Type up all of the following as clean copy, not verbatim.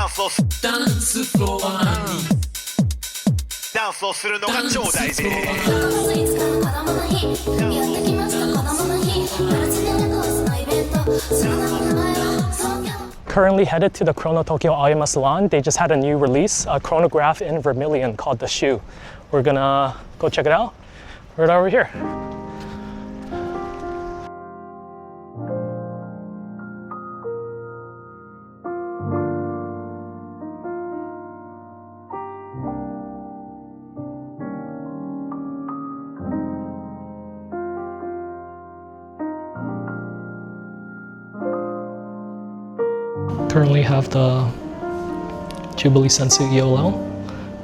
ダンスをするのが超大事。 Currently headed to the Kurono Tokyo IMS Salon. They just had a new release, a chronograph in Vermilion called the Shu. We're gonna go check it out right over here. Currently have the Jubilee Sensu EOL.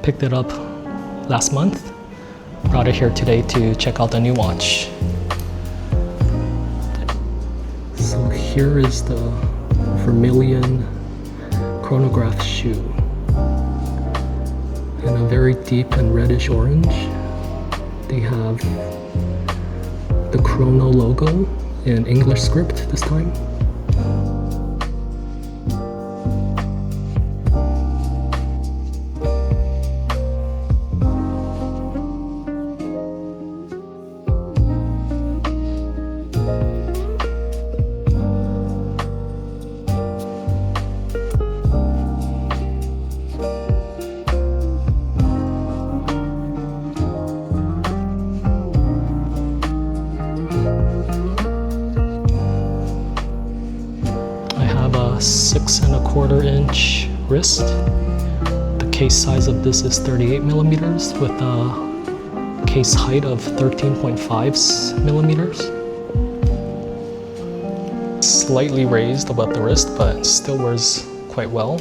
Picked it up last month. Brought it here today to check out the new watch. So here is the Vermilion Chronograph Shu. In a very deep and reddish orange. They have the Chrono logo in English script this time. I have a 6¼ inch wrist. The case size of this is 38 millimeters with a case height of 13.5 millimeters. Slightly raised above the wrist, but still wears quite well.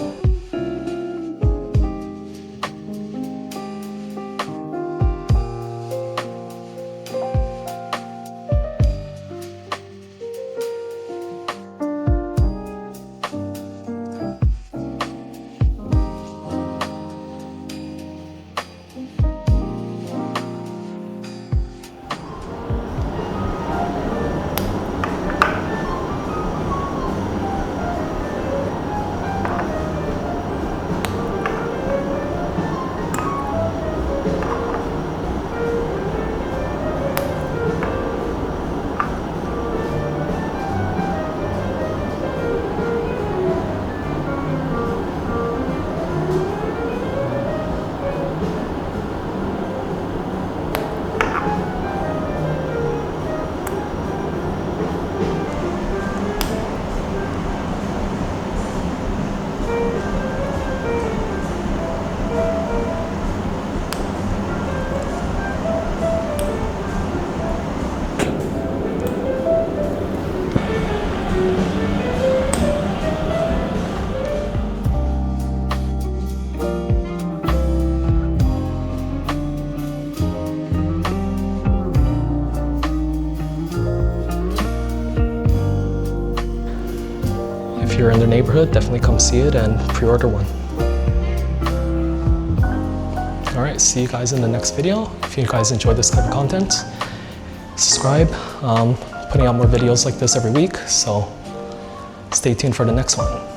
If you're in the neighborhood, definitely come see it and pre-order one. Alright, see you guys in the next video. If you guys enjoy this kind of content, subscribe. Putting out more videos like this every week, so stay tuned for the next one.